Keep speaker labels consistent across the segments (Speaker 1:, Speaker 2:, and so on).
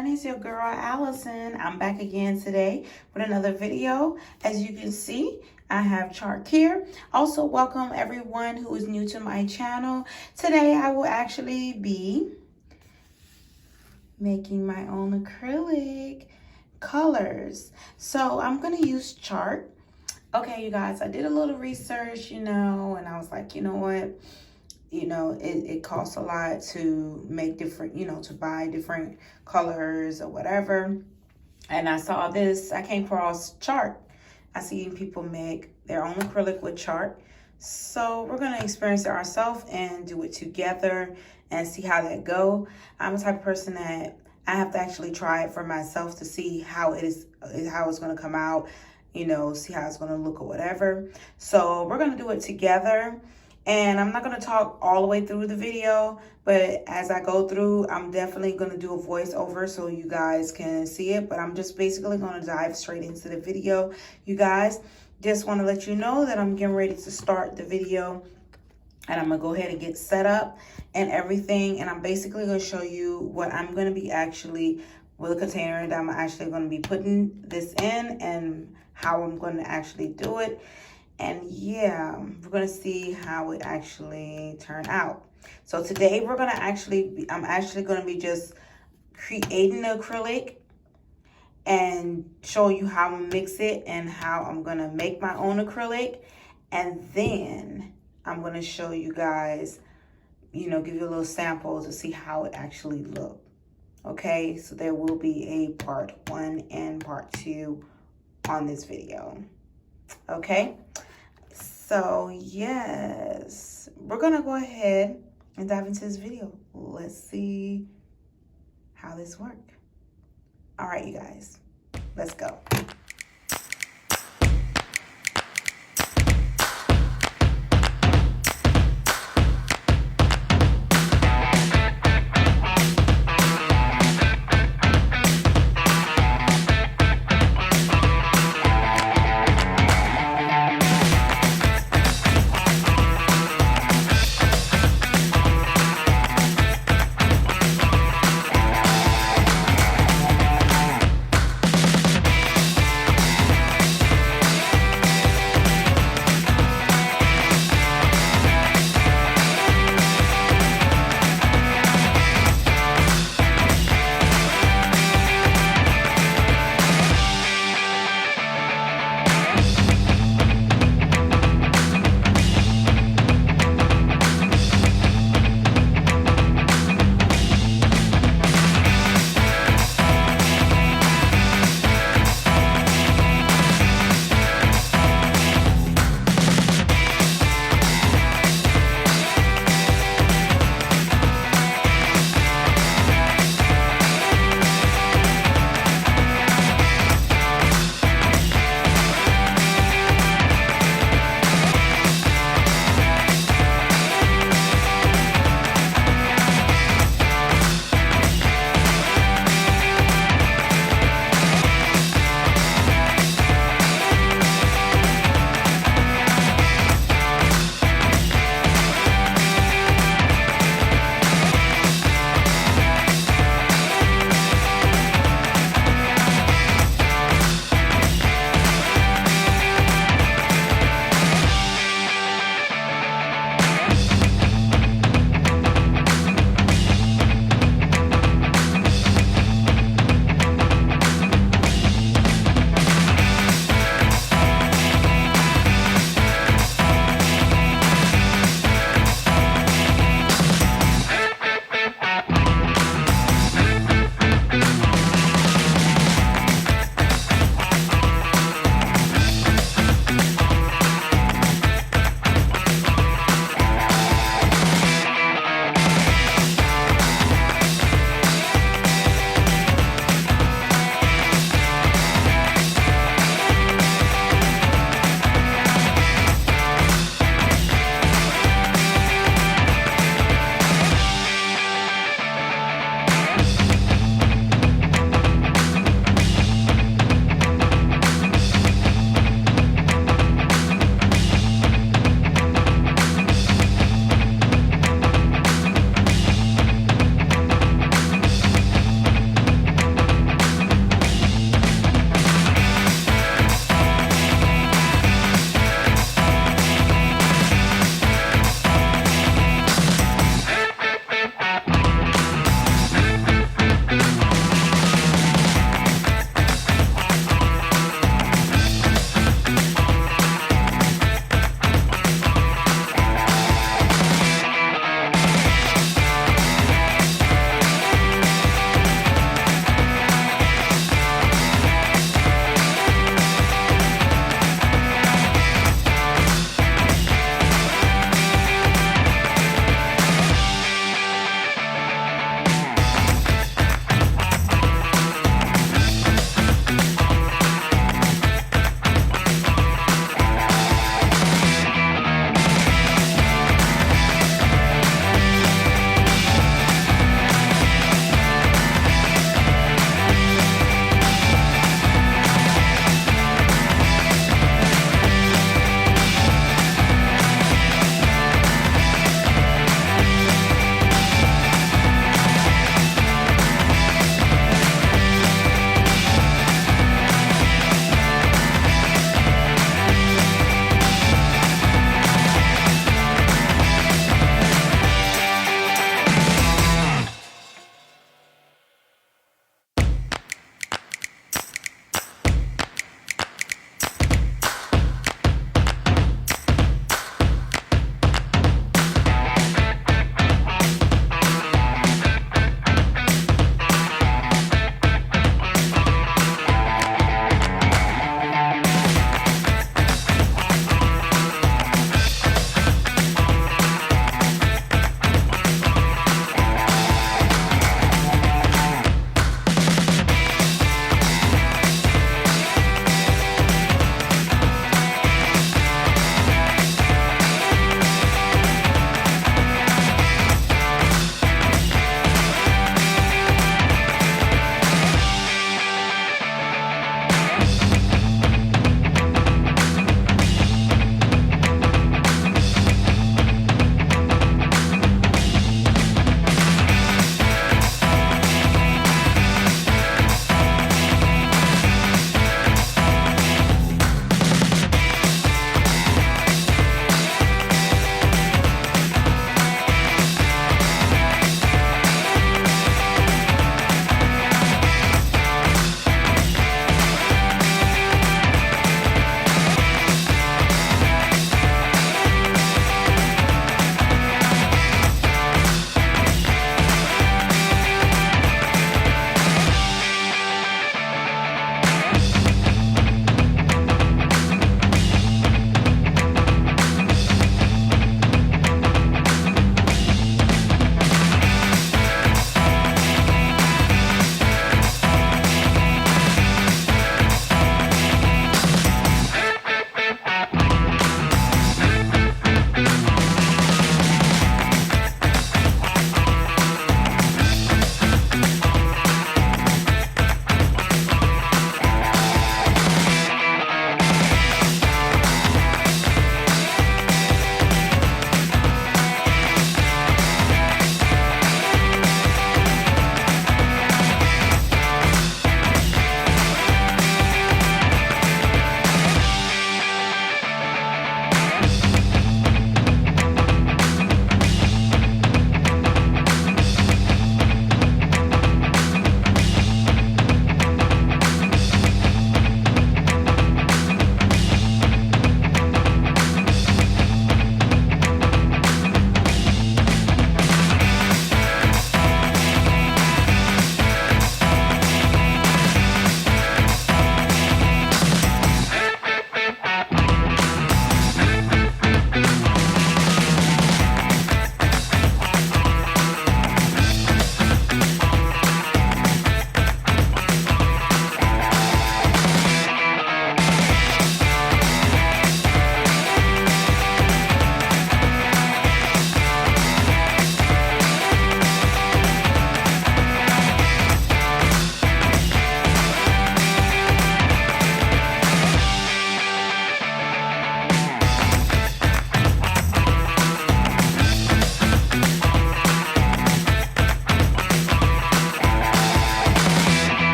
Speaker 1: everyone, it's your girl Allison. I'm back again today with another video. As you can see, I have Chalk here. Also, welcome everyone who is new to my channel. Today I will actually be making my own acrylic colors. So I'm gonna use Chalk. Okay, you guys, I did a little research, and I was like, you know what? It costs a lot to make different, to buy different colors or whatever. And I saw this, I came across Chalk. I see people make their own acrylic with Chalk. So we're gonna experience it ourselves and do it together and see how that go. I'm the type of person that I have to actually try it for myself to see how it's gonna come out, see how it's gonna look or whatever. So we're gonna do it together. And I'm not going to talk all the way through the video, but as I go through, I'm definitely going to do a voiceover so you guys can see it. But I'm just basically going to dive straight into the video. You guys, just want to let you know that I'm getting ready to start the video. And I'm going to go ahead and get set up and everything. And I'm basically going to show you what I'm going to be actually, with a container that I'm actually going to be putting this in and how I'm going to actually do it. And yeah, we're gonna see how it actually turn out. So today I'm actually gonna be just creating the acrylic and show you how to mix it and how I'm gonna make my own acrylic. And then I'm gonna show you guys, give you a little sample to see how it actually look. Okay, so there will be a part 1 and part 2 on this video. Okay. So yes, we're gonna go ahead and dive into this video. Let's see how this works. All right, you guys, let's go.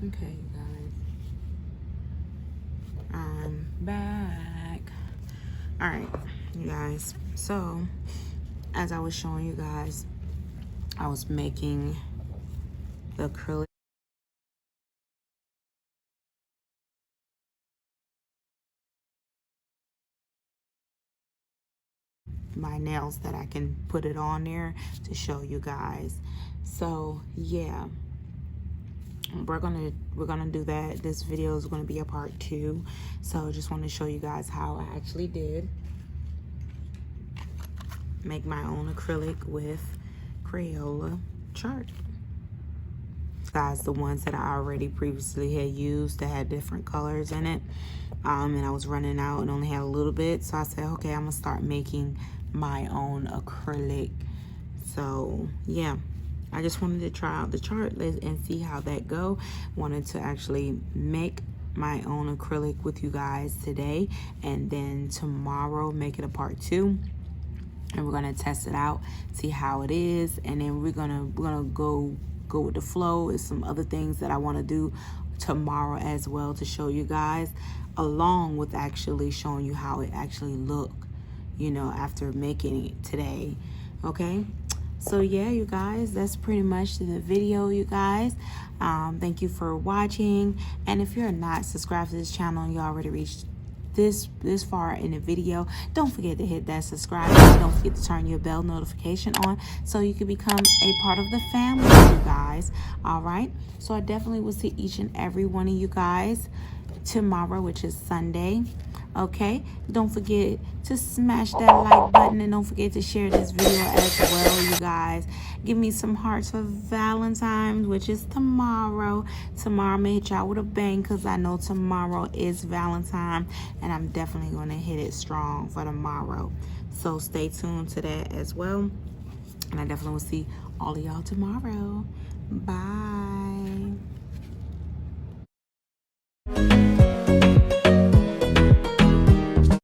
Speaker 1: Okay, you guys, I'm back. All right, you guys, so as I was showing you guys, I was making the acrylic my nails that I can put it on there to show you guys. So yeah, we're gonna do that. This video is gonna be a part 2. So just want to show you guys how I actually did make my own acrylic with Crayola chart. Guys, the ones that I already previously had used that had different colors in it, and I was running out and only had a little bit, so I said, okay, I'm gonna start making my own acrylic. So yeah, I just wanted to try out the chart and see how that go. Wanted to actually make my own acrylic with you guys today, and then tomorrow make it a part 2, and we're gonna test it out, see how it is, and then we're gonna go with the flow. There's some other things that I want to do tomorrow as well to show you guys, along with actually showing you how it actually looked, you know, after making it today. Okay, so yeah, you guys, that's pretty much the video, you guys. Thank you for watching, and if you're not subscribed to this channel and you already reached this far in the video, don't forget to hit that subscribe button. Don't forget to turn your bell notification on so you can become a part of the family, you guys. All right, so I definitely will see each and every one of you guys tomorrow, which is Sunday. Okay, don't forget to smash that like button, and don't forget to share this video as well, you guys. Give me some hearts for Valentine's, which is tomorrow. Tomorrow I'm gonna hit y'all with a bang, because I know tomorrow is Valentine, and I'm definitely gonna hit it strong for tomorrow. So stay tuned to that as well, and I definitely will see all of y'all tomorrow. Bye.